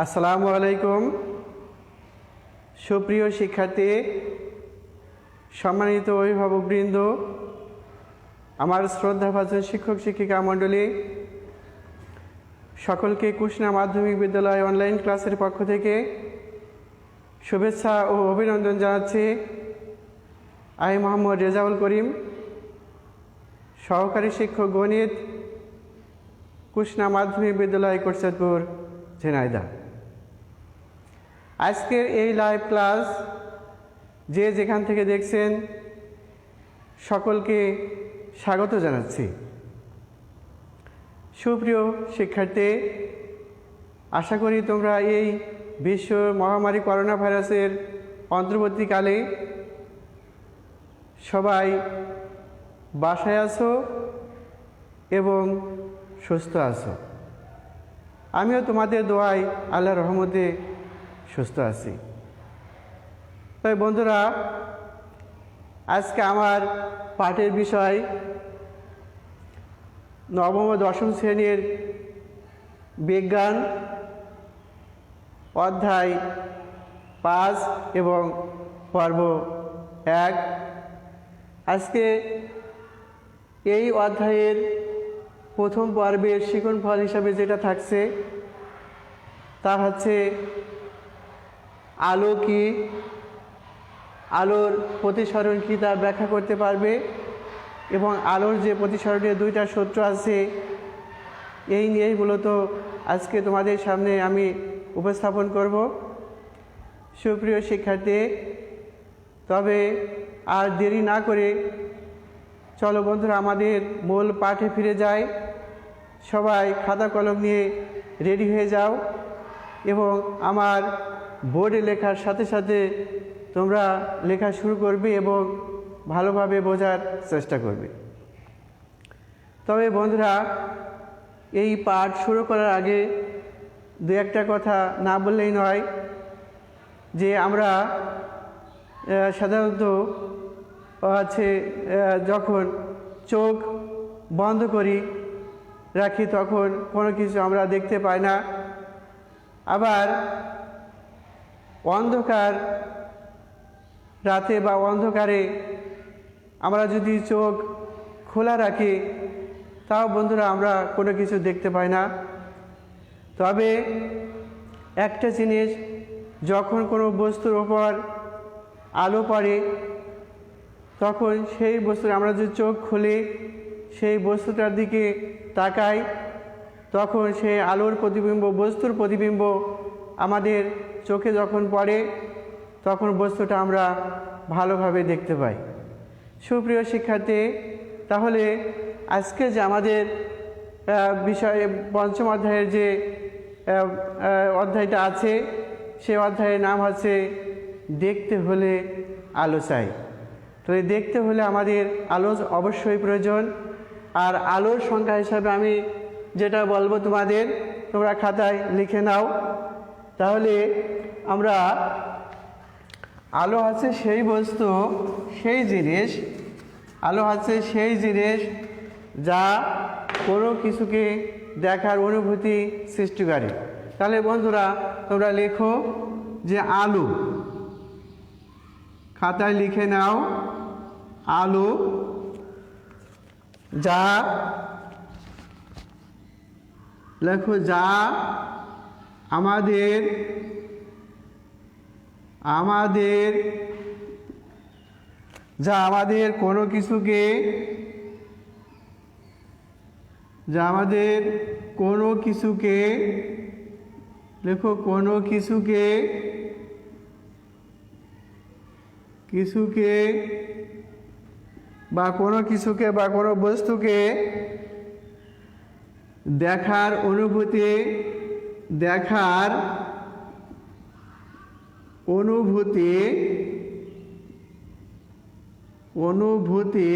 আসসালামু আলাইকুম। সুপ্রিয় শিক্ষার্থী, সম্মানিত অভিভাবকবৃন্দ, আমার শ্রদ্ধাভাজন শিক্ষক শিক্ষিকা মণ্ডলী, সকলকে কুষ্ণা মাধ্যমিক বিদ্যালয় অনলাইন ক্লাসের পক্ষ থেকে শুভেচ্ছা ও অভিনন্দন জানাচ্ছি। আমি মোহাম্মদ রেজাউল করিম, সহকারী শিক্ষক গণিত, কুষ্ণা মাধ্যমিক বিদ্যালয় কোটচাঁদপুর, ঝিনাইদহ। আজকের এই লাইভ ক্লাস যে যেখান থেকে দেখছেন সকলকে স্বাগত জানাচ্ছি। সুপ্রিয় শিক্ষার্থী, আশা করি তোমরা এই বিশ্ব মহামারী করোনা ভাইরাসের অন্তর্বর্তীকালে সবাই বাসায় আছো এবং সুস্থ আছো। আমিও তোমাদের দোয়ায় আল্লাহর রহমতে সুস্থ আছি। তবে বন্ধুরা, আজকে আমার পাঠের বিষয় নবম ও দশম শ্রেণীর বিজ্ঞান অধ্যায় 5 এবং পর্ব 1। আজকে এই অধ্যায়ের প্রথম পর্বের শিক্ষণফল হিসাবে যেটা থাকছে তা হচ্ছে আলো কি, আলোর প্রতিসরণ কী তা ব্যাখ্যা করতে পারবে এবং আলোর যে প্রতিসরণের দুইটা সূত্র আছে এই নিয়েই মূলত আজকে তোমাদের সামনে আমি উপস্থাপন করব। সুপ্রিয় শিক্ষার্থী, তবে আর দেরি না করে চলো বন্ধুরা আমাদের মূল পাঠে ফিরে যাই। সবাই খাতা কলম নিয়ে রেডি হয়ে যাও এবং আমার বোর্ডে লেখার সাথে সাথে তোমরা লেখা শুরু করবে এবং ভালোভাবে বোঝার চেষ্টা করবে। তবে বন্ধুরা, এই পাঠ শুরু করার আগে দু একটা কথা না বললেই নয় যে আমরা সাধারণত যখন চোখ বন্ধ করি রাখি তখন কোনো কিছু আমরা দেখতে পাই না। আবার অন্ধকার রাতে বা অন্ধকারে আমরা যদি চোখ খোলা রাখি তাও বন্ধুরা আমরা কোনো কিছু দেখতে পাই না। তবে একটা জিনিস, যখন কোনো বস্তুর ওপর আলো পড়ে তখন সেই বস্তুর আমরা যদি চোখ খুলি সেই বস্তুটার দিকে তাকাই তখন সেই আলোর প্রতিবিম্ব, বস্তুর প্রতিবিম্ব আমাদের চোখে যখন পড়ে তখন বস্তুটা আমরা ভালোভাবে দেখতে পাই। সুপ্রিয় শিক্ষার্থী, তাহলে আজকে যে আমাদের বিষয়ে পঞ্চম অধ্যায়ের যে অধ্যায়টা আছে সে অধ্যায়ের নাম হচ্ছে দেখতে হলে আলো চাই। তো এই দেখতে হলে আমাদের আলো অবশ্যই প্রয়োজন। আর আলোর সংখ্যা হিসাবে আমি যেটা বলবো তোমাদের, তোমরা খাতায় লিখে নাও। তাহলে আমরা আলো হচ্ছে সেই বস্তু, সেই জিনিস, আলো হচ্ছে সেই জিনিস যা কোনো কিছুকে দেখার অনুভূতি সৃষ্টি করে। তাহলে বন্ধুরা তোমরা লেখো যে আলো, খাতায় লিখে নাও আলো যা, লেখো যা আমাদের কোনো কিছুকে, লেখো কোনো কিছুকে বা কোনো বস্তুকে দেখার অনুভূতি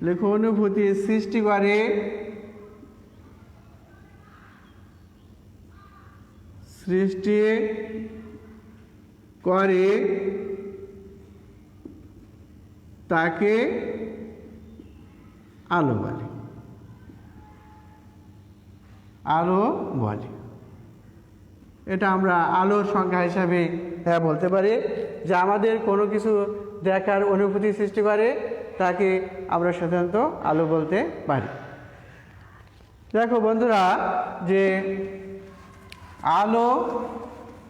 লেখো অনুভূতি সৃষ্টি করে তাকে আলো বলে। এটা আমরা আলোর সংখ্যা হিসাবে বলতে পারি, যে আমাদের কোনো কিছু দেখার অনুভূতি সৃষ্টি করে তাকে আমরা সাধারণত আলো বলতে পারি। দেখো বন্ধুরা, যে আলো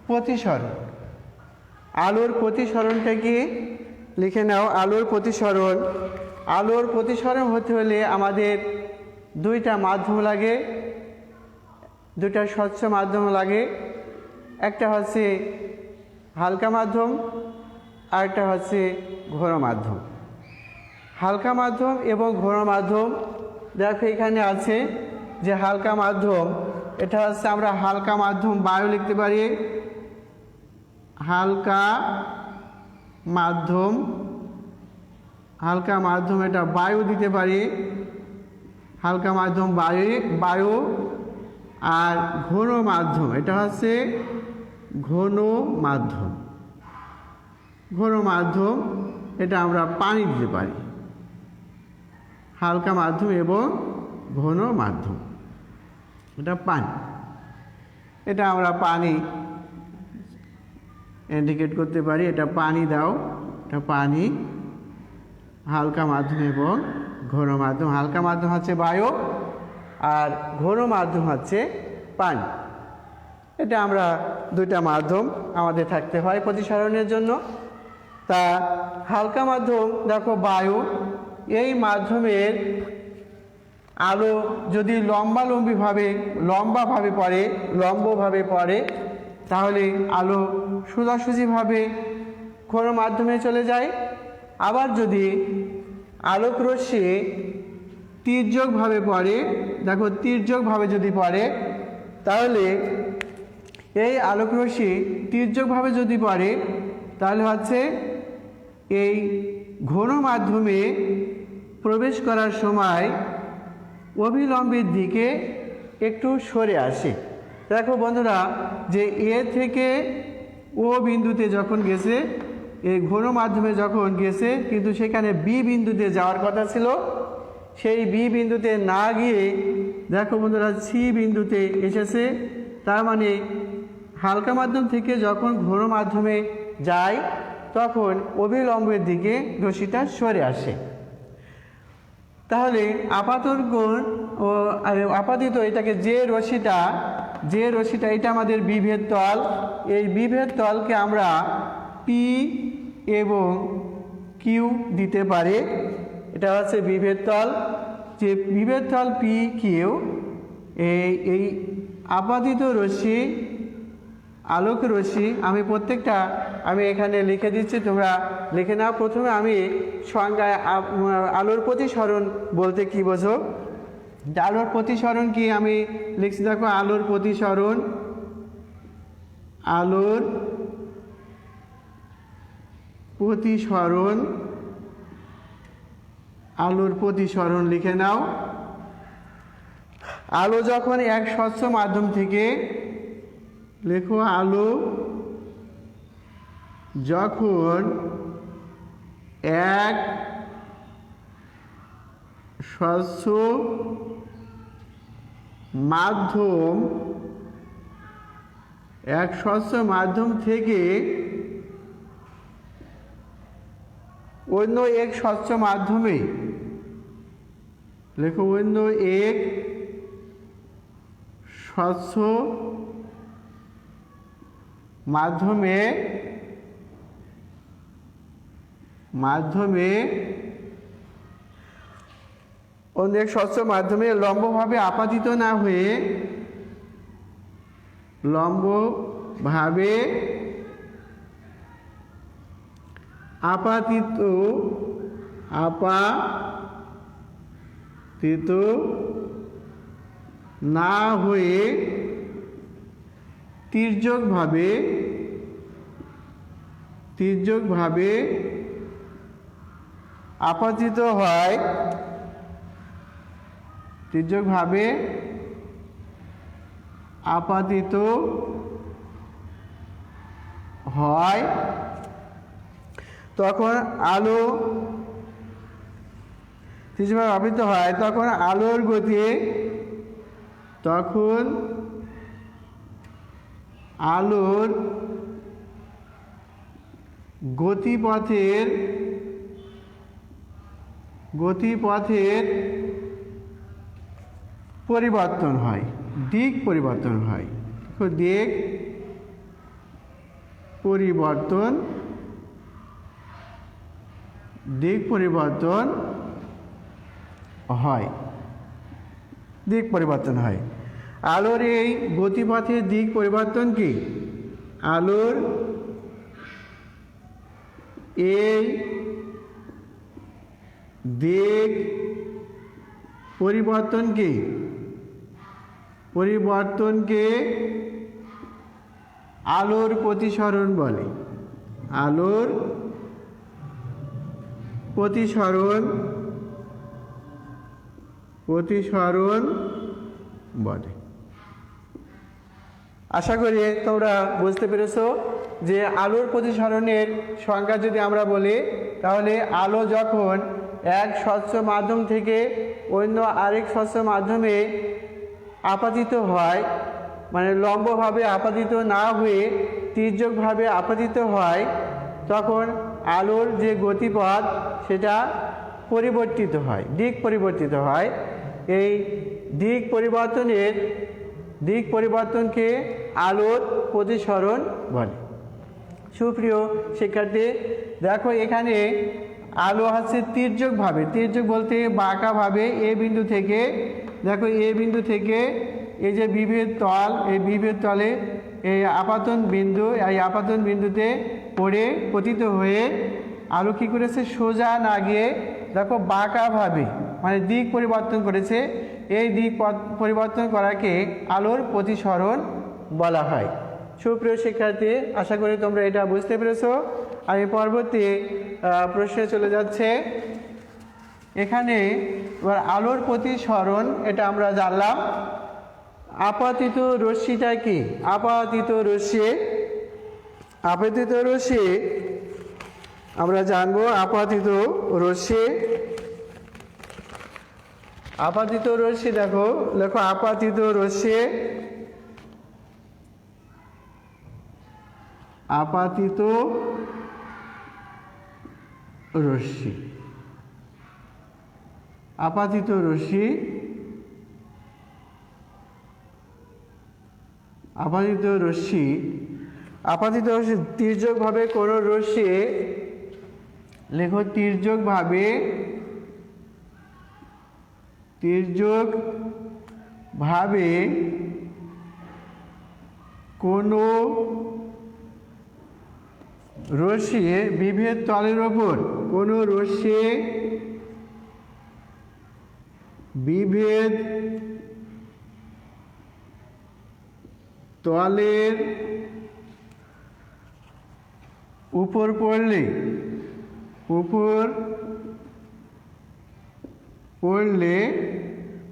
প্রতিসরণ, আলোর প্রতিসরণটা কি লিখে নাও। আলোর প্রতিসরণ, আলোর প্রতিসরণ হতে হলে আমাদের দুইটা মাধ্যম লাগে, দুইটা স্বচ্ছ মাধ্যম লাগে। একটা হচ্ছে হালকা মাধ্যম আর একটা হচ্ছে ঘন মাধ্যম। হালকা মাধ্যম এবং ঘন মাধ্যম, দেখো এখানে আছে যে হালকা মাধ্যম, এটা হচ্ছে আমরা হালকা মাধ্যম বায়ু লিখতে পারি। হালকা মাধ্যম, হালকা মাধ্যম এটা বায়ু দিতে পারি, হালকা মাধ্যম বায়ু। আর ঘন মাধ্যম, এটা হচ্ছে ঘন মাধ্যম, ঘন মাধ্যম এটা আমরা পানি দিতে পারি। হালকা মাধ্যম এবং ঘন মাধ্যম এটা পানি, এটা আমরা পানি ইন্ডিকেট করতে পারি, এটা পানি দাও, এটা পানি। হালকা মাধ্যম এবং ঘন মাধ্যম, হালকা মাধ্যম হচ্ছে বায়ু আর ঘন মাধ্যম হচ্ছে পানি। এটা আমরা দুইটা মাধ্যম আমাদের থাকতে হয় প্রতিসরণের জন্য। তা হালকা মাধ্যম দেখো বায়ু, এই মাধ্যমের আলো যদি লম্বাভাবে পড়ে তাহলে আলো সোজাসুজিভাবে ঘন মাধ্যমে চলে যায়। আবার যদি আলোক রশ্মি তির্যকভাবে পড়ে, দেখো তির্যকভাবে যদি পড়ে তাহলে এই আলোক রশ্মি তির্যকভাবে যদি পড়ে তাহলে হচ্ছে এই ঘন মাধ্যমে প্রবেশ করার সময় অবিলম্বের দিকে একটু সরে আসে। দেখো বন্ধুরা, যে এ থেকে ও বিন্দুতে যখন গেছে, এই ঘন মাধ্যমে যখন গেছে, কিন্তু সেখানে বি বিন্দুতে যাওয়ার কথা ছিল, সেই বি বিন্দুতে না গিয়ে দেখো বন্ধুরা সি বিন্দুতে এসেছে। তার মানে হালকা মাধ্যম থেকে যখন ঘন মাধ্যমে যায় তখন অবিলম্বের দিকে রশ্মিটা সরে আসে। তাহলে আপাতত এটাকে যে রশ্মিটা এটা আমাদের বিভেদ তল। এই বিভেদ তলকে আমরা পি এবং কিউ দিতে পারি। এটা হচ্ছে বিভেদ তল, যে বিভেদ তল পি কিউ। এই আপাতিত রশ্মি, আলোক রশ্মি, আমি প্রত্যেকটা এখানে লিখে দিচ্ছি, তোমরা লিখে নাও। প্রথমে আমি সংজ্ঞায় আলোর প্রতিসরণ বলতে কি বোঝো, আলোর প্রতিসরণ কি আমি লিখছি। দেখো আলোর প্রতিসরণ লিখে নাও। আলো যখন এক স্বচ্ছ মাধ্যম থেকে, লেখো আলো যখন এক স্বচ্ছ মাধ্যম থেকে অন্য এক স্বচ্ছ মাধ্যমে, লেখো অন্য এক স্বচ্ছ মাধ্যমে অন্য এক স্বচ্ছ মাধ্যমে লম্বভাবে আপাতিত না হয়ে আপাতিত না হয়ে তির্যকভাবে আপাতিত হয়, তখন আলো তির্যকভাবে আপাতিত হয়, তখন আলোর গতি আলোর গতিপথের পরিবর্তন হয়, দিক পরিবর্তন হয়। তো দিক পরিবর্তন হয়, দিক পরিবর্তন হয়। আলোর এই গতিপথের দিক পরিবর্তন কি? আলোর এই দিক পরিবর্তনকে আলোর প্রতিসরণ বলে। আলোর প্রতিসরণ বলে। আশা করি তোমরা বুঝতে পেরেছো যে আলোর প্রতিসরণের সংজ্ঞা যদি আমরা বলি, তাহলে আলো যখন এক স্বচ্ছ মাধ্যম থেকে অন্য আরেক স্বচ্ছ মাধ্যমে আপাতিত হয়, মানে লম্বভাবে আপাতিত না হয়ে তির্যকভাবে আপাতিত হয়, তখন আলোর যে গতিপথ সেটা পরিবর্তিত হয়, দিক পরিবর্তিত হয়। এই দিক পরিবর্তনকে আলোর প্রতিসরণ বলে। সুপ্রিয় শিক্ষার্থী, দেখো এখানে আলো আছে তির্যকভাবে, তির্যক বলতে বাঁকাভাবে এ বিন্দু থেকে, দেখো এ বিন্দু থেকে এই যে বিভেদ তল, এই বিভেদ তলে এই আপাতন বিন্দু, এই আপাতন বিন্দুতে পড়ে পতিত হয়ে আলো কী করেছে? সোজা না গিয়ে দেখো বাঁকাভাবে, মানে দিক পরিবর্তন করেছে। এই দিক পরিবর্তন করাকে আলোর প্রতিসরণ বলা হয়। সুপ্রিয় শিক্ষার্থী, আশা করি তোমরা এটা বুঝতে পেরেছো। আমি পরবর্তী প্রশ্নে চলে যাচ্ছে। এখানে এবার আলোর প্রতিসরণ এটা আমরা জানলাম। আপাতিত রশ্মিটা কি? আপাতিত রশ্মি আমরা জানবো। আপাতিত রশ্মি দেখো আপাতিত রশ্মি তির্যকভাবে কোন রশ্মি, লেখো তির্যকভাবে কোন রশ্মি বিভেদ তলের ওপর, কোন রশ্মি বিভেদ তলের উপর পড়লে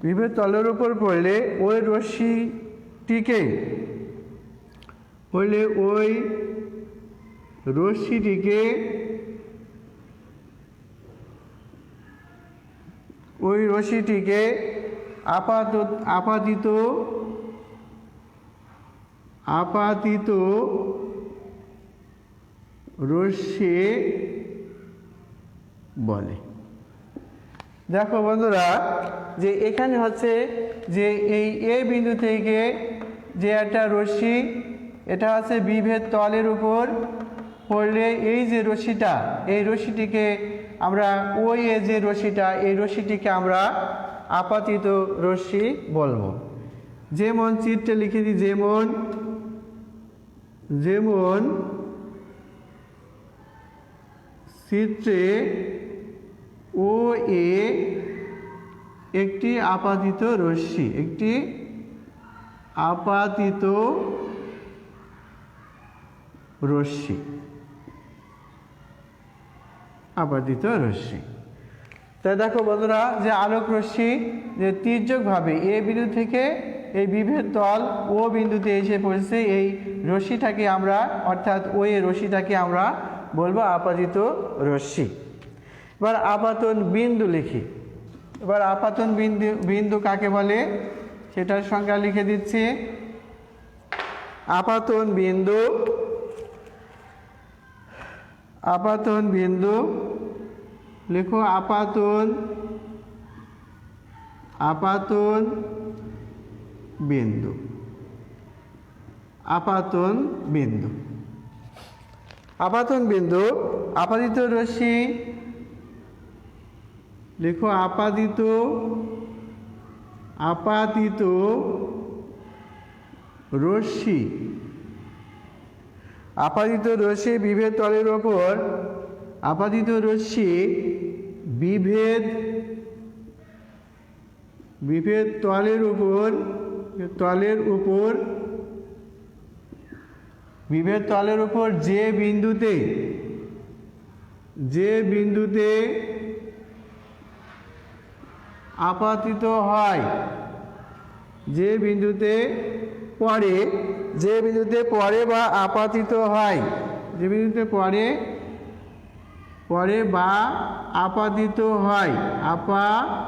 বিভেদ তলের উপর পড়লে ওই রশ্মিটিকে আপাতিত রশ্মি বলে। দেখো বন্ধুরা, যে এখানে হচ্ছে যে এই এ বিন্দু থেকে যে একটা রশ্মি, এটা হচ্ছে বিভেদ তলের উপর পড়লে এই যে রশ্মিটা, এই রশ্মিটিকে আমরা যে রশ্মিটা, এই রশ্মিটিকে আমরা আপাতিত রশ্মি বলবো। যেমন চিত্রে লিখে দিই, যেমন চিত্রে ও এ একটি আপাতিত রশ্মি, তাই দেখো বন্ধুরা, যে আলোক রশ্মি যে তির্যকভাবে এ বিন্দু থেকে এই বিভেদ তল ও বিন্দুতে এসে পড়েছে, এই রশ্মিটাকে আমরা, অর্থাৎ ওই রশ্মিটাকে আমরা বলবো আপাতিত রশ্মি। এবার আপাতন বিন্দু লিখি। এবার আপাতন বিন্দু কাকে বলে সেটার সংজ্ঞা লিখে দিচ্ছি। আপাতন বিন্দু, আপাতন বিন্দু, লেখো আপাতন, আপাতন বিন্দু, আপাতন বিন্দু। আপাতন বিন্দু, আপাদিত রশ্মি, লেখো আপাদিত, আপাতিত রশ্মি, আপাদিত রশ্মি বিভেদ তলের ওপর, আপাদিত রশ্মি বিভেদ, বিভেদ তলের উপর, তলের উপর, বিভেদ তলের উপর যে বিন্দুতে, যে বিন্দুতে আপাতিত হয়, যে বিন্দুতে পড়ে, যে বিন্দুতে পড়ে বা আপাতিত হয়, যে বিন্দুতে পড়ে, পড়ে বা আপাতিত হয়, আপাতিত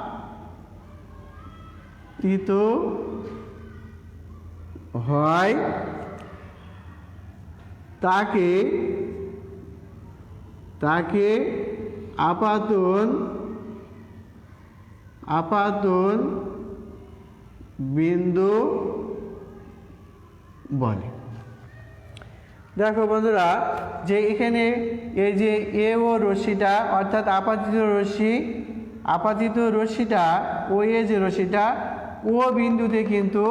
হয়, তাকে, তাকে আপাতন, আপাতন বিন্দু বলে। দেখো বন্ধুরা, যে এখানে এই যে এ ও রশ্মিটা অর্থাৎ আপাতিত রশ্মি, আপাতিত রশ্মিটা ও এ যে রশ্মিটা ও বিন্দুতে কিন্তু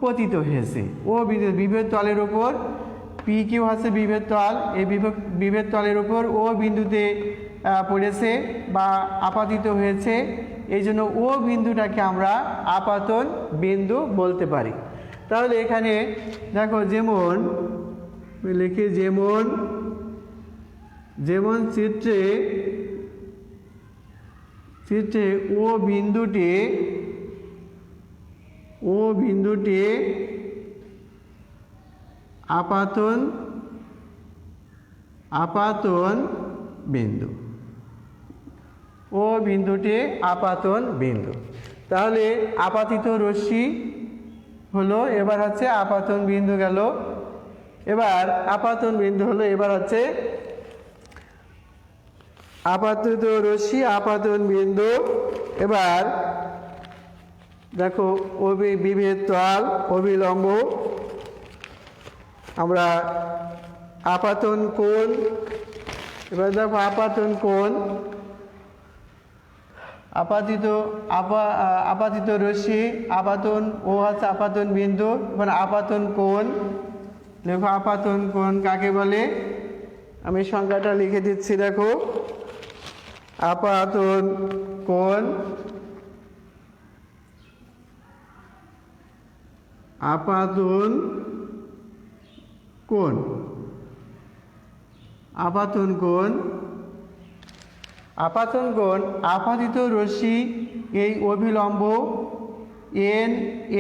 পতিত হয়েছে, ও বিন্দু বিভেদ তলের উপর, পি কিউ হচ্ছে বিভেদ তল, এই বিভেদ তলের উপর ও বিন্দুতে পড়েছে বা আপাতিত হয়েছে, এই জন্য ও বিন্দুটাকে আমরা আপাতন বিন্দু বলতে পারি। তাহলে এখানে দেখো যেমন লিখি, যেমন, যেমন চিত্রে, চিত্রে ও বিন্দুটি, ও বিন্দুটি আপাতন, আপাতন বিন্দু, ও বিন্দুটি আপাতন বিন্দু। তাহলে আপাতিত রশ্মি হলো, এবার হচ্ছে আপাতন বিন্দু গেল, এবার আপাতন বিন্দু হলো, এবার হচ্ছে আপাতিত রশ্মি আপাতন বিন্দু। এবার দেখো বিভেদ তল অবিলম্ব, আমরা আপাতন কোণ, এবার দেখো আপাতন কোণ, আপাতিত, আপাতিত রশ্মি আপাতন, ও হচ্ছে আপাতন বিন্দু, মানে আপাতন কোণ, দেখো আপাতন কোণ কাকে বলে, আমি সংখ্যাটা লিখে দিচ্ছি। দেখো আপাতন কোণ, আপাতন কোণ, আপাতন কোণ, আপাতন কোণ আপাতিত রশ্মি এই অভিলম্ব এন,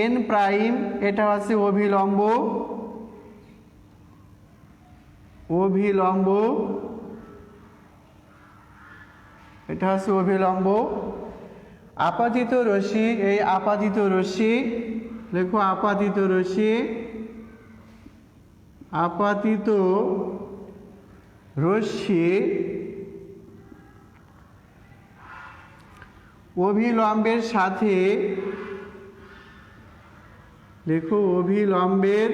এন প্রাইম, এটা হচ্ছে অভিলম্ব, অভিলম্ব, এটা হচ্ছে অভিলম্ব। আপাতিত রশ্মি, এই আপাতিত রশ্মি, লেখো আপাতিত রশ্মি, আপাতিত রশ্মি অভিলম্বের সাথে, লেখো অভিলম্বের,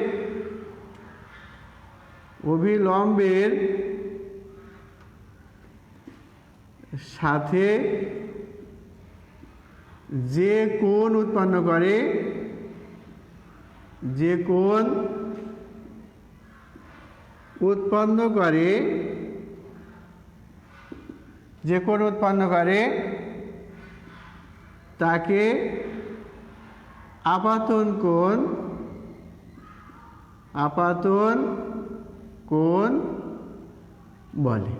অভিলম্বের সাথে যে কোণ উৎপন্ন করে, যে কোণ উৎপন্ন করে, যে কোণ উৎপন্ন করে তাকে আপাতন কোণ, আপাতন কোণ বলে।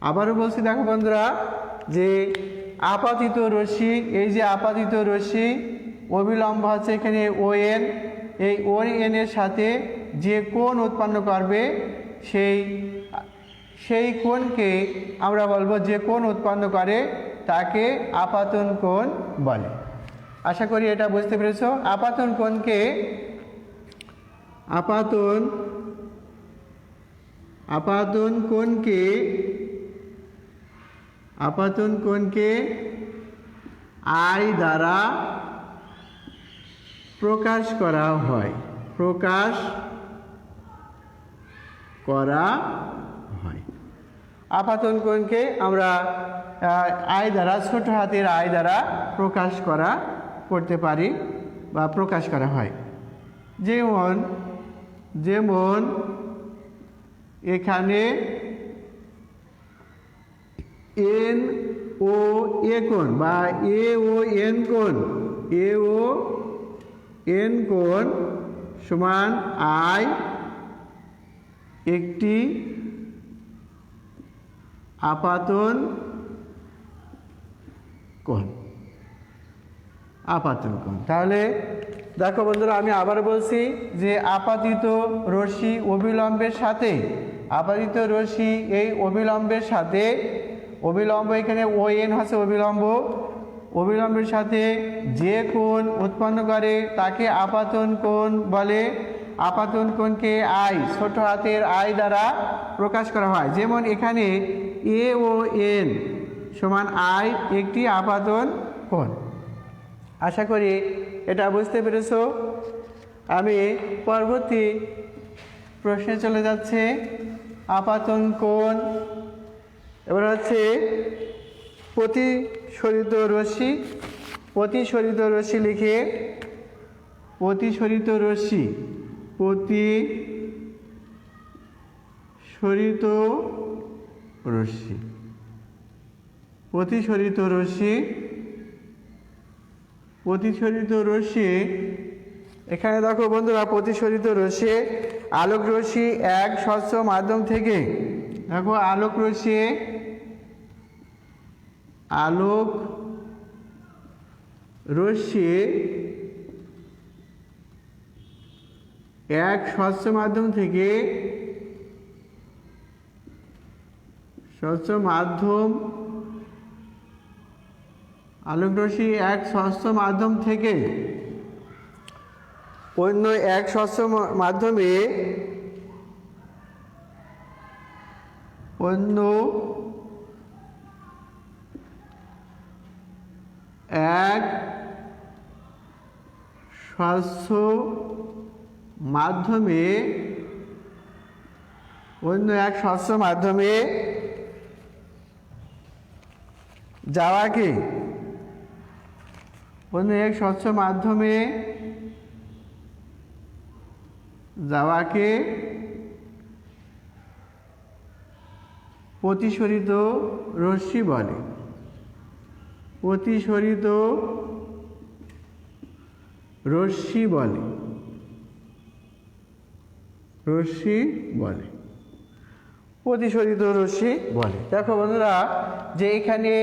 আবারও বলছি, দেখো বন্ধুরা, যে আপাতিত রশ্মি, এই যে আপাতিত রশ্মি অবিলম্ব হচ্ছে এখানে ও এন, এই ও এনের সাথে যে কোণ উৎপন্ন করবে সেই কোণকে আমরা বলবো, যে কোণ উৎপন্ন করে তাকে আপাতন কোণ বলে। আশা করি এটা বুঝতে পেরেছো। আপাতন কোণকে আপাতন কোণকে আই দ্বারা প্রকাশ করা হয়। আপাতন কোণকে আমরা আই দ্বারা, ছোট হাতের আই দ্বারা করতে পারি বা প্রকাশ করা হয়। যেমন এখানে এন ও এ কোণ বা এ ও এন কোণ সমান আই একটি আপাতন কোণ। তাহলে দেখো বন্ধুরা, আমি আবার বলছি যে আপাতিত রশ্মি অবিলম্বের সাথে, এই অবিলম্বের সাথে, এখানে ও এন হচ্ছে অবিলম্বের সাথে যে কোণ উৎপন্ন করে তাকে আপাতন কোণ বলে। আপাতন কোণকে আই, ছোট হাতের আই দ্বারা প্রকাশ করা হয়। যেমন এখানে এ ও এন সমান আই একটি আপাতন কোণ। আশা করি এটা বুঝতে পেরেছো। আমি পরবর্তী প্রশ্নে চলে যাচ্ছে। আপাতন কোণ এবার হচ্ছে প্রতিসরিত রশ্মি লিখে প্রতিসরিত রশ্মি এখানে দেখো বন্ধুরা, প্রতিসরিত রশ্মি আলোক রশ্মি এক স্বচ্ছ মাধ্যম থেকে, দেখো আলোক রশ্মি এক স্বচ্ছ মাধ্যম থেকে অন্য এক স্বচ্ছ মাধ্যমে যাওয়াকে প্রতিসরিত রশ্মি বলে। প্রতিসরিত রশ্মি বলে। দেখো বন্ধুরা, যে এখানে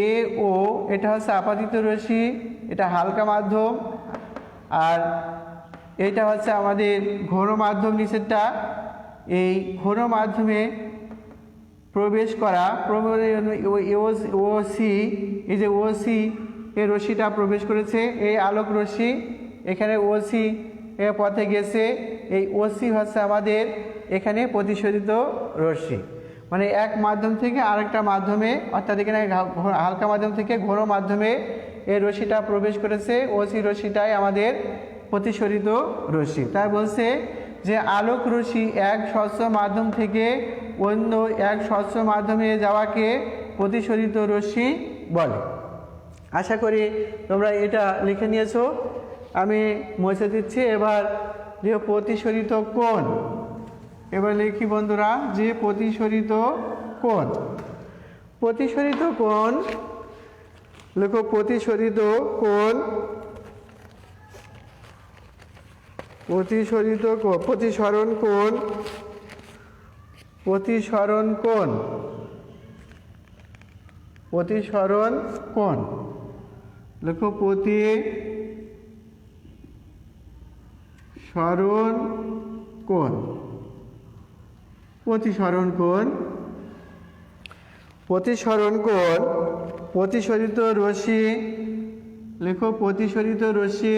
এ ও এটা হচ্ছে আপাতিত রশ্মি, এটা হালকা মাধ্যম, আর এটা হচ্ছে আমাদের ঘন মাধ্যম নিচেরটা। এই ঘন মাধ্যমে প্রবেশ করা ওসি, এই যে ওসি এই রশ্মিটা প্রবেশ করেছে, এই আলোক রশ্মি এখানে ওসি এর পথে গেছে। এই ওসি হচ্ছে আমাদের এখানে প্রতিসরিত রশ্মি, মানে এক মাধ্যম থেকে আরেকটা মাধ্যমে, অর্থাৎ এখানে হালকা মাধ্যম থেকে ঘন মাধ্যমে এই রশ্মিটা প্রবেশ করেছে। ওসি রশ্মিটাই আমাদের প্রতিসরিত রশ্মি। তাই বলছে যে আলোক রশ্মি এক স্বচ্ছ মাধ্যম থেকে অন্য এক স্বচ্ছ মাধ্যমে যাওয়াকে প্রতিসরিত রশ্মি বলে। আশা করি তোমরা এটা লিখে নিয়েছো। আমি মুছে দিচ্ছি। এবার যে প্রতিসরিত কোণ, এবার লিখি বন্ধুরা, যে প্রতিসরিত কোণ লেখো। প্রতিসরণ কোণ লেখো। প্রতিসরণ কোণ প্রতিসরিত রশ্মি লেখো। প্রতিসরিত রশ্মি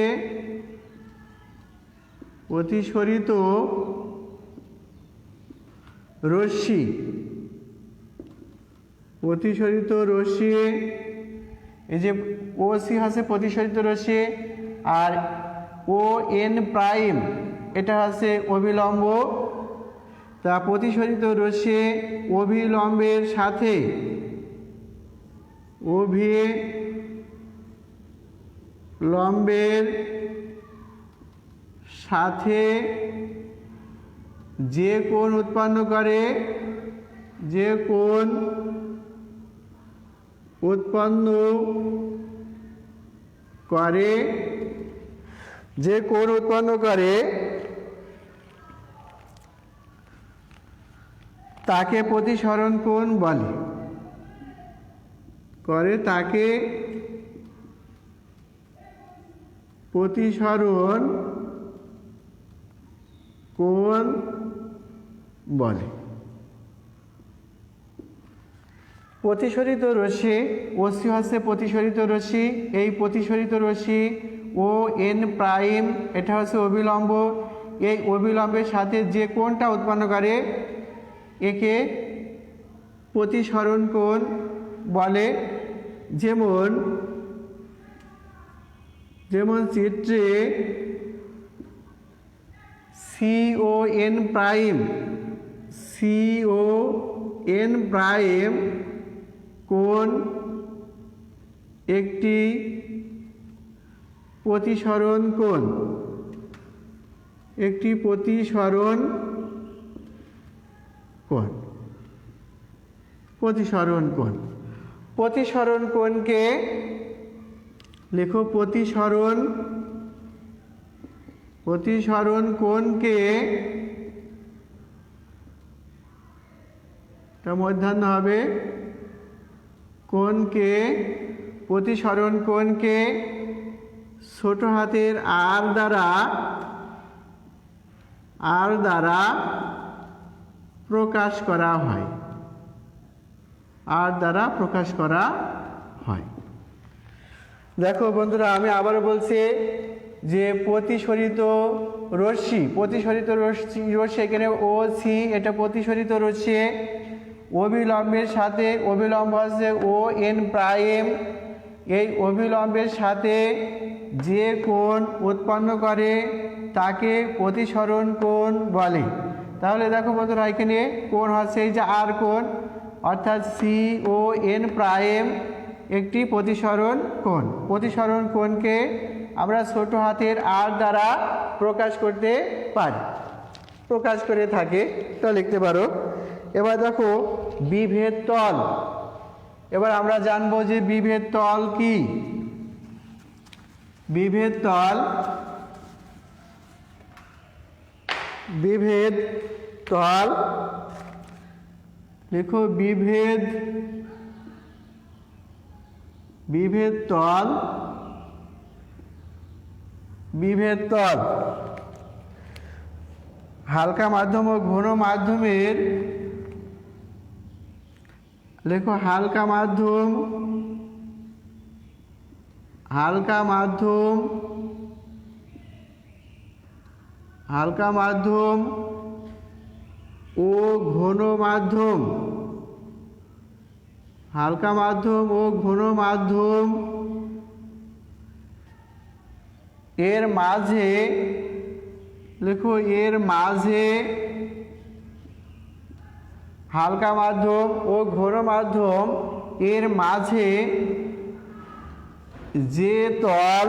প্রতিসরিত রশ্মি, প্রতিসরিত রশ্মি, এই যে ওসি হচ্ছে প্রতিসরিত রশ্মি, আর ও এন প্রাইম এটা হচ্ছে অভিলম্ব। তা প্রতিসরিত রশ্মি অভিলম্বের সাথে যে কোণ উৎপন্ন করে, যে কোণ উৎপন্ন করে তাকে প্রতিসরণ কোণ বলে, তাকে প্রতিসরণ কোণ বলে। প্রতিসরিত রশ্মি, ওসি হচ্ছে প্রতিসরিত রশ্মি, এই প্রতিসরিত রশ্মি ও এন প্রাইম এটা হচ্ছে অভিলম্ব, এই অভিলম্বের সাথে যে কোণটা উৎপন্ন করে একে প্রতিসরণ কোণ বলে। যেমন চিত্রে CON প্রাইম কোণ একটি প্রতিসরণ কোণ, প্রতিসরণ কোণকে লেখো, প্রতিসরণ কোণকে মধ্যাহ্ন হবে, প্রতিসরণ কোণকে ছোট হাতের আর দ্বারা প্রকাশ করা হয়। দেখো বন্ধুরা, আমি আবারও বলছি যে প্রতিসরিত রশ্মি এখানে ও সি এটা প্রতিসরিত রশ্মি, অভিলম্বের সাথে, অভিলম্ব হচ্ছে ও এন প্রাইম, এই অভিলম্বের সাথে যে কোণ উৎপন্ন করে তাকে প্রতিসরণ কোণ বলে। তাহলে দেখো বন্ধুরা, এখানে কোণ হচ্ছে এই যে আর কোণ, অর্থাৎ CON প্রাইম একটি প্রতিসরণ কোণকে আমরা ছোট হাতের আর দ্বারা প্রকাশ করে থাকি, তা লিখতে পারো। এবার দেখো বিভেদ তল, এবার আমরা জানবো যে বিভেদ তল কি। বিভেদ তল লিখো, বিভেদ তল হালকা মাধ্যম ও ঘন মাধ্যমের, লেখো হালকা মাধ্যম ও ঘন মাধ্যম, এর মাঝে, লেখো এর মাঝে, হালকা মাধ্যম ও ঘন মাধ্যম এর মাঝে যে তল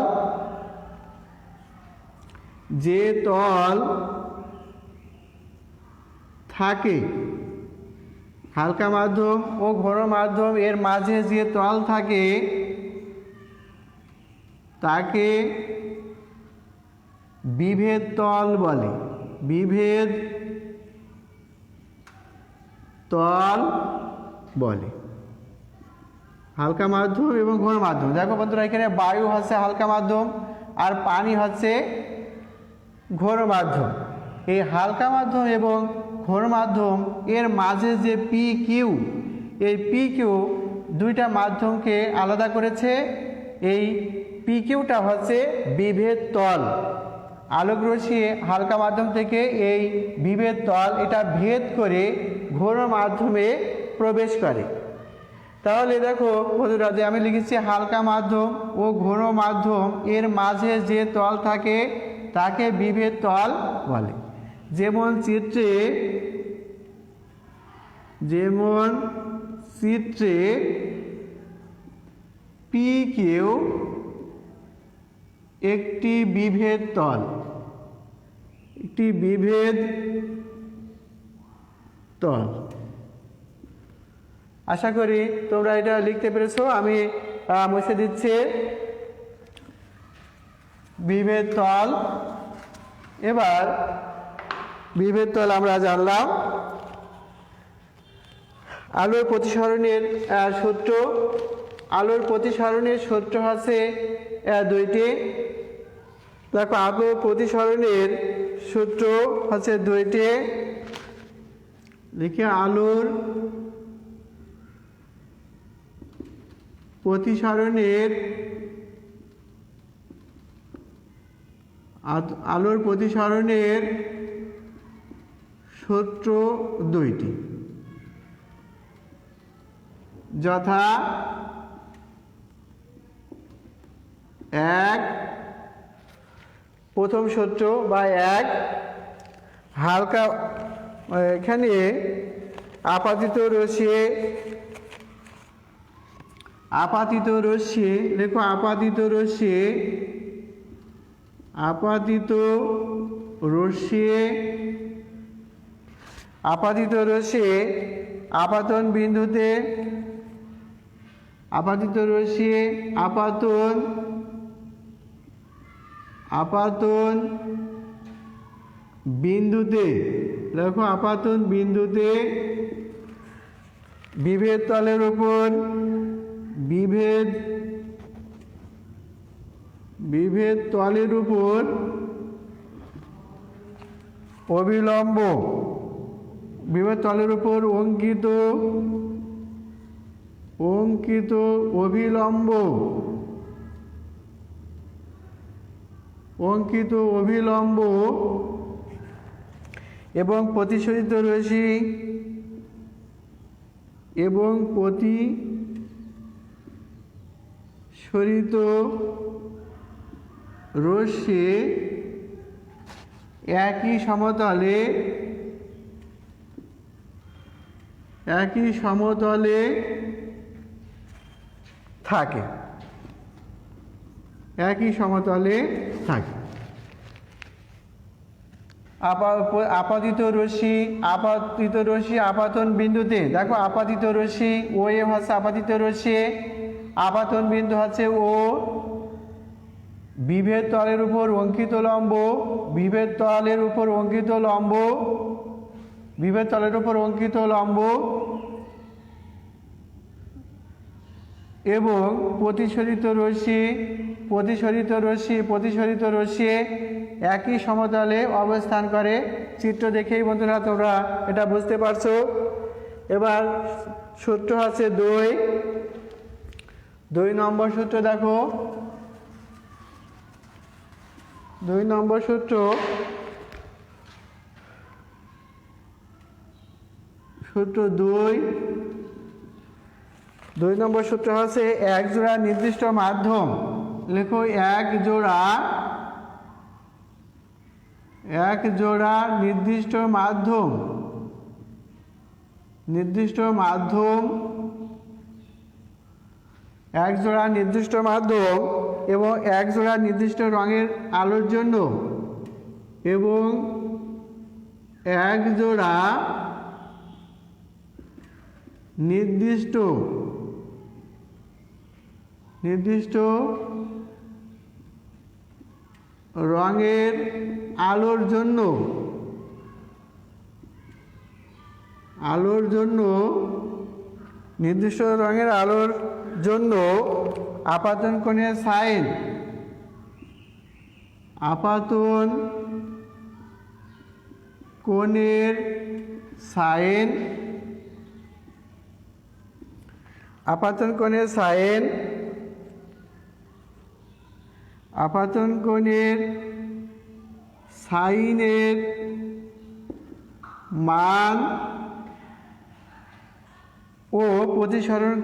থাকে, হালকা মাধ্যম ও ঘন মাধ্যম এর মাঝে যে তল থাকে তাকে বিভেদ তল বলে। হালকা মাধ্যম এবং ঘন মাধ্যম। দেখো বন্ধুরা, এখানে বায়ু হচ্ছে হালকা মাধ্যম আর পানি হচ্ছে ঘন মাধ্যম। এই হালকা মাধ্যম এবং ঘন মাধ্যম এর মাঝে যে PQ, এই PQ দুইটা মাধ্যমকে আলাদা করেছে। এই PQটা হচ্ছে বিভেদ তল, আলোক রশ্মি হালকা মাধ্যম থেকে এই বিভেদ তল এটা ভেদ করে ঘন মাধ্যমে প্রবেশ করে। তাহলে দেখো বন্ধুরা, যে আমি লিখেছি হালকা মাধ্যম ও ঘন মাধ্যম এর মাঝে যে তল থাকে তাকে বিভেদ তল বলে। যেমন চিত্রে পি কিউ একটি বিভেদ তল, একটি বিভেদ তল। আশা করি তোমরা এটা লিখতে পেরেছো। আমি মুছে দিচ্ছি বিভেদ তল। এবার বিভেদ তল আমরা জানলাম। আলোর প্রতিসরণের সূত্র, আলোর প্রতিসরণের সূত্র আছে দুইটি। দেখো আলোর প্রতিসরণের সূত্র হচ্ছে দুইটি। লিখে আলোর প্রতিসরণের সূত্র দুইটি, যথা এক, প্রথম সূত্র বা এক, হালকা এখানে আপাতিত রশ্মি, দেখো আপাতিত রশ্মি আপাতন বিন্দুতে, আপাতন বিন্দুতে, দেখো আপাতন বিন্দুতে বিভেদ তলের উপর বিভেদ তলের উপর অবিলম্ব, বিভেদ তলের উপর অঙ্কিত অভিলম্ব এবং প্রতিসরিত রশ্মি একই সমতলে থাকে, আপাতিত রশ্মি আপাতন বিন্দুতে, দেখো আপাতিত রশ্মি ও এ হচ্ছে আপাতিত রশ্মি, আপাতন বিন্দু হচ্ছে ও, বিভেদ তলের উপর অঙ্কিত লম্ব, এবং প্রতিসরিত রশ্মি একই সমতলে অবস্থান করে। চিত্র দেখেই বন্ধুরা তোমরা এটা বুঝতে পারছো। এবার সূত্র আছে দুই নম্বর সূত্র। দেখো 2 নম্বর সূত্র, দুই নম্বর সূত্র হচ্ছে এক জোড়া নির্দিষ্ট মাধ্যম। লেখো এক জোড়া নির্দিষ্ট মাধ্যম এক জোড়া নির্দিষ্ট মাধ্যম এবং এক জোড়া নির্দিষ্ট রঙের আলোর জন্য, এবং এক জোড়া নির্দিষ্ট রঙের আলোর জন্য নির্দিষ্ট রঙের আলোর জন্য আপাতন কোণের সাইন, আপাতন কোণের সাইনের মান ও প্রতিসরণ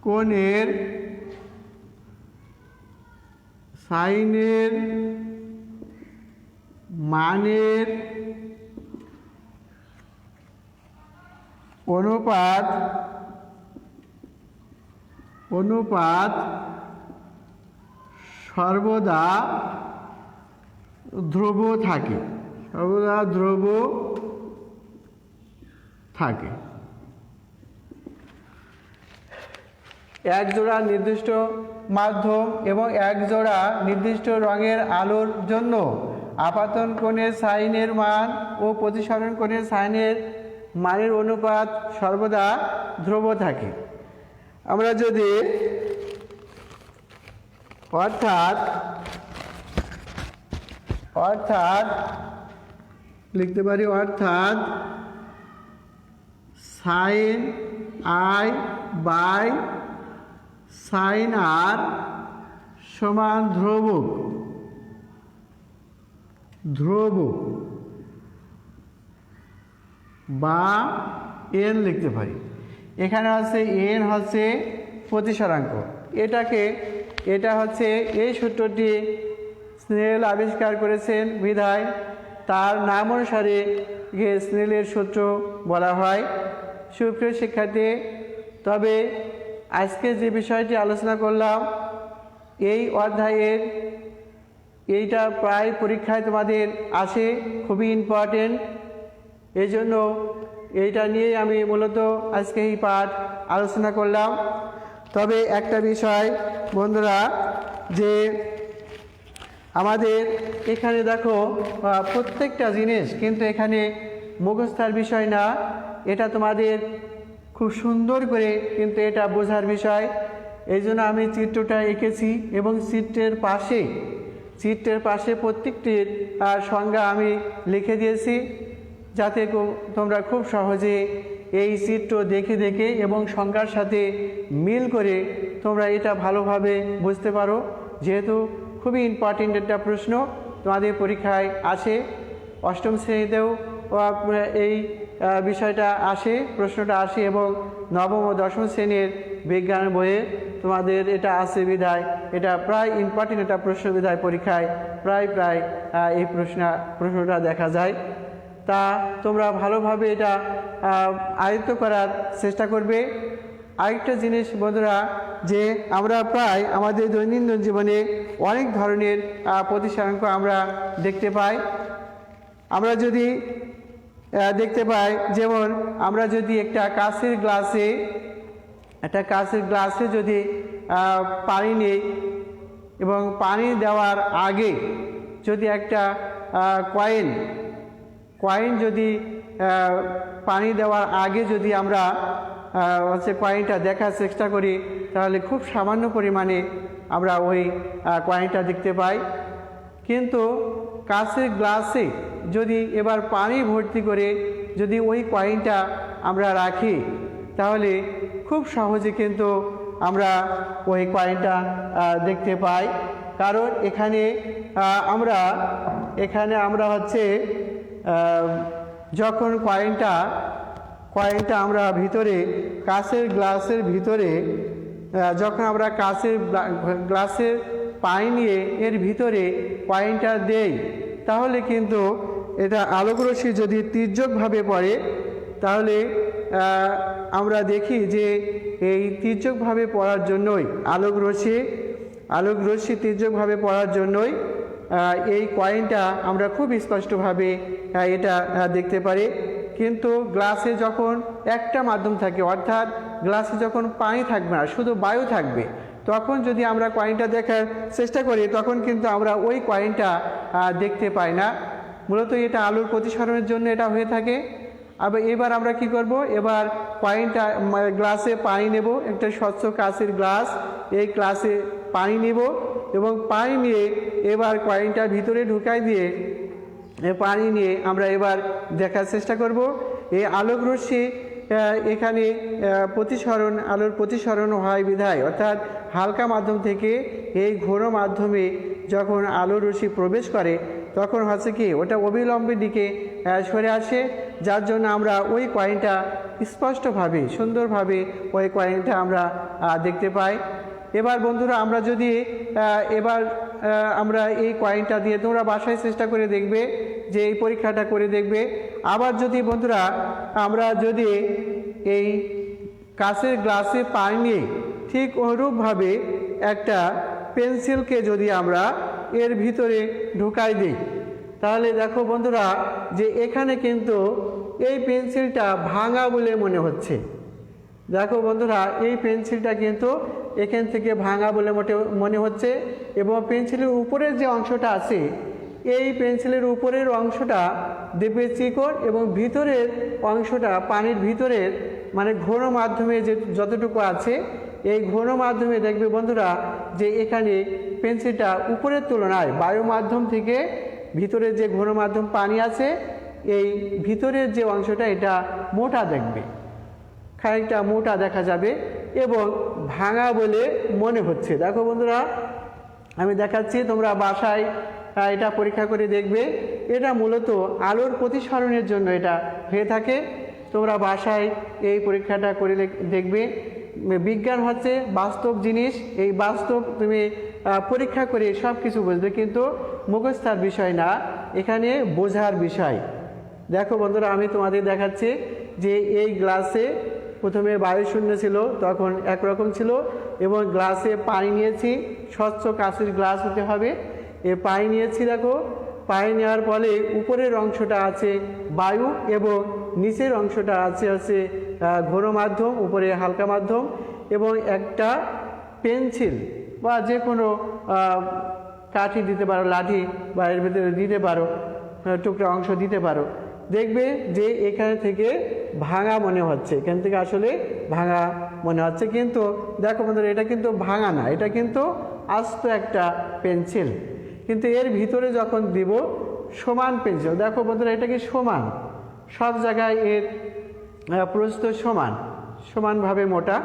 কোণের সাইনের মানের অনুপাত সর্বদা ধ্রুব থাকে, এক জোড়া নির্দিষ্ট মাধ্যম এবং এক জোড়া নির্দিষ্ট রঙের আলোর জন্য আপাতন কোণের সাইনের মান ও প্রতিসরণ কোণের সাইনের মানের অনুপাত সর্বদা ধ্রুব থাকে। আমরা যদি অর্থাৎ লিখতে পারি, অর্থাৎ সাইন আই বাই সাইন আর সমান ধ্রুব বা এন লিখতে পারি। এখানে হচ্ছে এন হচ্ছে প্রতিসরাঙ্ক। এটা হচ্ছে এই সূত্রটি স্নেল আবিষ্কার করেছেন বিধায় তার নাম অনুসারে স্নেলের সূত্র বলা হয়। সুপ্রিয় শিক্ষার্থী, তবে আজকে যে বিষয়টি আলোচনা করলাম এই অধ্যায়ের এইটা প্রায় পরীক্ষায় তোমাদের আসে, খুবই ইম্পর্টেন্ট। এই জন্য এইটা নিয়েই আমি মূলত আজকে এই পাঠ আলোচনা করলাম। তবে একটা বিষয় বন্ধুরা, যে আমাদের এখানে দেখো প্রত্যেকটা জিনিস কিন্তু এখানে মুখস্থার বিষয় না, এটা তোমাদের খুব সুন্দর করে কিন্তু এটা বোঝার বিষয়। এই জন্য আমি চিত্রটা এঁকেছি এবং চিত্রের পাশে প্রত্যেকটির সংজ্ঞা আমি লিখে দিয়েছি, যাতে তোমরা খুব সহজে এই চিত্র দেখে এবং সংজ্ঞার সাথে মিল করে তোমরা এটা ভালোভাবে বুঝতে পারো। যেহেতু খুবই ইম্পর্টেন্ট একটা প্রশ্ন তোমাদের পরীক্ষায় আসে, অষ্টম শ্রেণীতেও এই বিষয়টা আসে, প্রশ্নটা আসে, এবং নবম ও দশম শ্রেণীর বিজ্ঞান বইয়ে তোমাদের এটা আছে বিধায় এটা প্রায় ইম্পর্টেন্ট একটা প্রশ্ন বিধায় পরীক্ষায় প্রায় এই প্রশ্নটা দেখা যায়। তা তোমরা ভালোভাবে এটা আয়ত্ত করার চেষ্টা করবে। আরেকটা জিনিস বন্ধুরা, যে আমরা প্রায় আমাদের দৈনন্দিন জীবনে অনেক ধরনের প্রতিসরাঙ্ক আমরা দেখতে পাই। আমরা যদি দেখতে পাই, যেমন আমরা যদি একটা কাঁচের গ্লাসে যদি পানি নিই এবং পানি দেওয়ার আগে যদি একটা কয়েন যদি পানি দেওয়ার আগে যদি আমরা কয়েনটা দেখার চেষ্টা করি, তাহলে খুব সামান্য পরিমাণে আমরা ওই কয়েনটা দেখতে পাই। কিন্তু কাঁচের গ্লাসে যদি এবার পানি ভর্তি করে যদি ওই কয়েনটা আমরা রাখি, তাহলে খুব সহজে কিন্তু আমরা ওই কয়েনটা দেখতে পাই। কারণ এখানে আমরা হচ্ছে যখন কয়েনটা আমরা ভিতরে কাঁচের গ্লাসের ভিতরে যখন আমরা কাঁচের গ্লাসের পানি নিয়ে এর ভিতরে কয়েনটা দেই, তাহলে কিন্তু এটা আলোকরশ্মি যদি তির্যকভাবে পড়ে, তাহলে আমরা দেখি যে এই তির্যকভাবে পড়ার জন্যই আলোকরশ্মি তির্যকভাবে পড়ার জন্যই এই কয়েনটা আমরা খুব স্পষ্টভাবে এটা দেখতে পারি। কিন্তু গ্লাসে যখন একটা মাধ্যম থাকে, অর্থাৎ গ্লাসে যখন পানি থাকবে না, শুধু বায়ু থাকবে, তখন যদি আমরা কয়েনটা দেখার চেষ্টা করি, তখন কিন্তু আমরা ওই কয়েনটা দেখতে পাই না। মূলত এটা আলোর প্রতিসরণের জন্য এটা হয়ে থাকে। এবার আমরা কি করব, এবার কয়েনটা গ্লাসে পানি নেব, একটা স্বচ্ছ কাঁচের গ্লাস, এই গ্লাসে পানি নেব এবং পানি নিয়ে এবার কয়েনটা ভিতরে ঢুকাই দিয়ে পানি নিয়ে আমরা এবার দেখার চেষ্টা করব এই আলোক রশ্মি এখানে প্রতিসরণ আলোর প্রতিসরণ হয় বিধায়, অর্থাৎ হালকা মাধ্যম থেকে এই ঘন মাধ্যমে যখন আলোর রশ্মি প্রবেশ করে তখন হচ্ছে কি ওটা অবিলম্বের দিকে সরে আসে, যার জন্য আমরা ওই কয়েনটা স্পষ্টভাবে সুন্দরভাবে ওই কয়েনটা আমরা দেখতে পাই। এবার বন্ধুরা আমরা যদি আমরা এই কয়েনটা দিয়ে তোমরা বাসায় চেষ্টা করে দেখবে, যে এই পরীক্ষাটা করে দেখবে। আবার যদি বন্ধুরা আমরা যদি এই কাঁচের গ্লাসে পানি নিয়ে ঠিক অনুরূপভাবে একটা পেন্সিলকে যদি আমরা এর ভিতরে ঢুকাই দিই, তাহলে দেখো বন্ধুরা যে এখানে কিন্তু এই পেন্সিলটা ভাঙা বলে মনে হচ্ছে। দেখো বন্ধুরা এই পেন্সিলটা কিন্তু এখান থেকে ভাঙা বলে মনে হচ্ছে, এবং পেন্সিলের উপরের যে অংশটা আছে এই পেন্সিলের উপরের অংশটা দেখবে চিকন, এবং ভিতরের অংশটা পানির ভিতরের মানে ঘন মাধ্যমে যে যতটুকু আছে এই ঘন মাধ্যমে দেখবে বন্ধুরা যে এখানে পেন্সিলটা উপরের তুলনায় বায়ু মাধ্যম থেকে ভিতরের যে ঘন মাধ্যম পানি আছে এই ভিতরের যে অংশটা এটা মোটা দেখবে, খানিকটা মোটা দেখা যাবে এবং ভাঙা বলে মনে হচ্ছে। দেখো বন্ধুরা আমি দেখাচ্ছি, তোমরা বাসায় এটা পরীক্ষা করে দেখবে। এটা মূলত আলোর প্রতিসরণের জন্য এটা হয়ে থাকে। তোমরা বাসায় এই পরীক্ষাটা করে দেখবে। বিজ্ঞান হচ্ছে বাস্তব জিনিস, এই বাস্তব তুমি পরীক্ষা করে সব কিছু বুঝবে, কিন্তু মুখস্থার বিষয় না, এখানে বোঝার বিষয়। দেখো বন্ধুরা আমি তোমাদের দেখাচ্ছি যে এই গ্লাসে প্রথমে বায়ু শূন্য ছিল, তখন একরকম ছিল, এবং গ্লাসে পানি নিয়েছি, স্বচ্ছ কাঁচের গ্লাস হতে হবে। এ পানি নিয়েছি, দেখো পানি নেওয়ার ফলে উপরের অংশটা আছে বায়ু এবং নিচের অংশটা আছে ঘন মাধ্যম, উপরে হালকা মাধ্যম, এবং একটা পেন্সিল বা যে কোনো কাঠি দিতে পারো, লাঠি বা এর ভিতরে দিতে পারো, টুকরা অংশ দিতে পারো। দেখবে যে এখান থেকে ভাঙা মনে হচ্ছে, এখান থেকে আসলে ভাঙা মনে হচ্ছে, কিন্তু দেখো বন্ধুরা এটা কিন্তু ভাঙা না, এটা কিন্তু আস্ত একটা পেন্সিল। কিন্তু এর ভিতরে যখন দিব সমান পেন্সিল, দেখো বন্ধুরা এটা কি সমান, সব জায়গায় এর প্রস্থ সমানভাবে মোটা,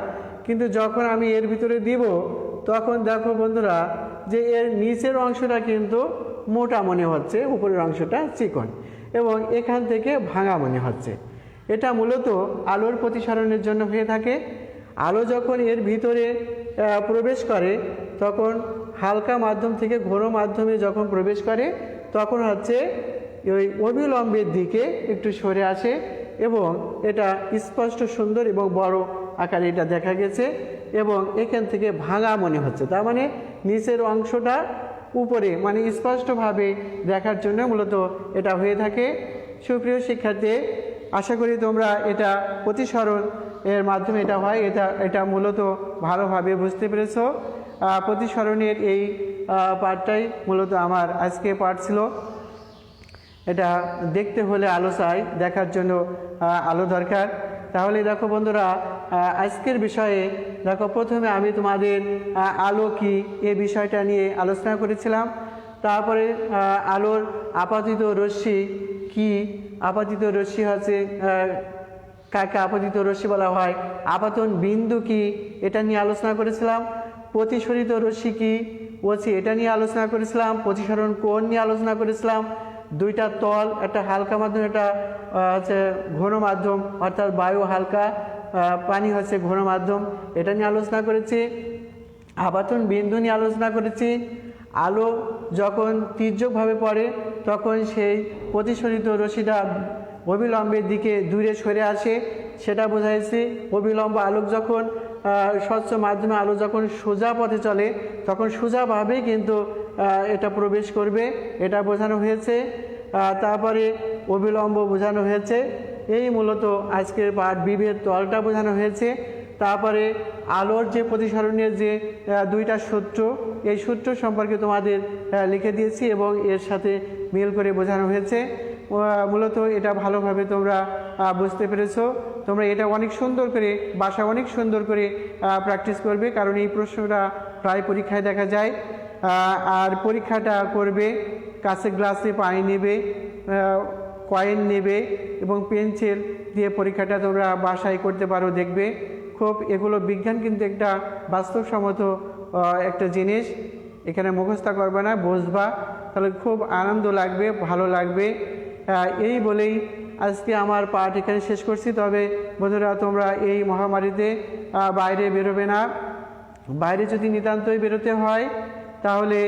কিন্তু যখন আমি এর ভিতরে দিব তখন দেখো বন্ধুরা যে এর নিচের অংশটা কিন্তু মোটা মনে হচ্ছে, উপরের অংশটা চিকন, এবং এখান থেকে ভাঙা মনে হচ্ছে। এটা মূলত আলোর প্রতিসরণের জন্য হয়ে থাকে। আলো যখন এর ভিতরে প্রবেশ করে তখন হালকা মাধ্যম থেকে ঘন মাধ্যমে যখন প্রবেশ করে তখন হচ্ছে ওই অবিলম্বের দিকে একটু সরে আসে, এবং এটা স্পষ্ট সুন্দর এবং বড় আকারে এটা দেখা গেছে, এবং এখান থেকে ভাঙা মনে হচ্ছে। তার মানে নিচের অংশটা উপরে মানে স্পষ্টভাবে দেখার জন্য মূলত এটা হয়ে থাকে। সুপ্রিয় শিক্ষার্থী, আশা করি তোমরা এটা প্রতিসরণ এর মাধ্যমে এটা হয়, এটা মূলত ভালোভাবে বুঝতে পেরেছো। প্রতিসরণের এই পার্টটাই মূলত আমার আজকে পার্ট ছিল। এটা দেখতে হলে আলো চাই, দেখার জন্য আলো দরকার। তাহলে দেখো বন্ধুরা আজকের বিষয়ে দেখো প্রথমে আমি তোমাদের আলো কি এই বিষয়টা নিয়ে আলোচনা করেছিলাম। তারপরে আলোর আপাতিত রশ্মি কি, আপাতিত রশ্মি হচ্ছে কাকে আপাতিত রশ্মি বলা হয়, আপাতন বিন্দু কি এটা নিয়ে আলোচনা করেছিলাম। প্রতিসরিত রশ্মি কি বলছি এটা নিয়ে আলোচনা করেছিলাম। প্রতিসরণ কোণ নিয়ে আলোচনা করেছিলাম। দুইটা তল, একটা হালকা মাধ্যম, একটা হচ্ছে ঘন মাধ্যম, অর্থাৎ বায়ু হালকা, পানি হচ্ছে ঘন মাধ্যম, এটা নিয়ে আলোচনা করেছি। আপাতন বিন্দু নিয়ে আলোচনা করেছি। আলো যখন তির্যকভাবে পড়ে তখন সেই প্রতিসরিত রশ্মিটা অবিলম্বের দিকে দূরে সরে আসে, সেটা বোঝাইছি। অবিলম্ব আলোক যখন স্বচ্ছ মাধ্যমে আলো যখন সোজা পথে চলে তখন সোজাভাবেই কিন্তু এটা প্রবেশ করবে, এটা বোঝানো হয়েছে। তারপরে অবিলম্ব বোঝানো হয়েছে। এই মূলত আজকের পাঠ বিভেদ তলটা বোঝানো হয়েছে। তারপরে আলোর যে প্রতিসরণের যে দুইটা সূত্র, এই সূত্র সম্পর্কে তোমাদের লিখে দিয়েছি এবং এর সাথে মিল করে বোঝানো হয়েছে। মূলত এটা ভালোভাবে তোমরা বুঝতে পেরেছো। তোমরা এটা অনেক সুন্দর করে বাসায় অনেক সুন্দর করে প্র্যাকটিস করবে, কারণ এই প্রশ্নটা প্রায় পরীক্ষায় দেখা যায়। আর পরীক্ষাটা করবে, কাঁচের গ্লাসে পানি নেবে, কয়েন নেবে এবং পেন্সিল দিয়ে পরীক্ষাটা তোমরা বাসায় করতে পারো, দেখবে খুব এগুলো বিজ্ঞান কিন্তু একটা বাস্তবসম্মত একটা জিনিস। এখানে মুখস্থ করবে না, বুঝবা, তাহলে খুব আনন্দ লাগবে, ভালো লাগবে। এই বলেই আজকে আমার পাঠ এখানে শেষ করছি। তবে বন্ধুরা, তোমরা এই মহামারীতে বাইরে বেরোবে না। বাইরে যদি নিতান্তই বেরোতে হয় তাহলে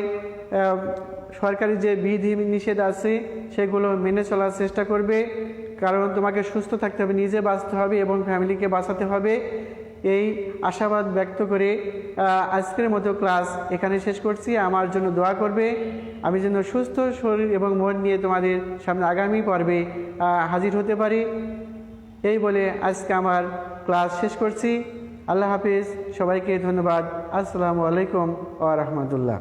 সরকারি যে বিধি নিষেধ আছে সেগুলো মেনে চলার চেষ্টা করবে, কারণ তোমাকে সুস্থ থাকতে হবে, নিজে বাঁচতে হবে এবং ফ্যামিলিকে বাঁচাতে হবে। এই আশাবাদ ব্যক্ত করে আজকের মতো ক্লাস এখানে শেষ করছি। আমার জন্য দোয়া করবে, আমি যেন সুস্থ শরীর এবং মন নিয়ে তোমাদের সামনে আগামী পর্বে হাজির হতে পারি। এই বলে আজকে আমার ক্লাস শেষ করছি। আল্লাহ হাফিজ, সবাইকে ধন্যবাদ। আসসালামু আলাইকুম ওয়া রাহমাতুল্লাহ।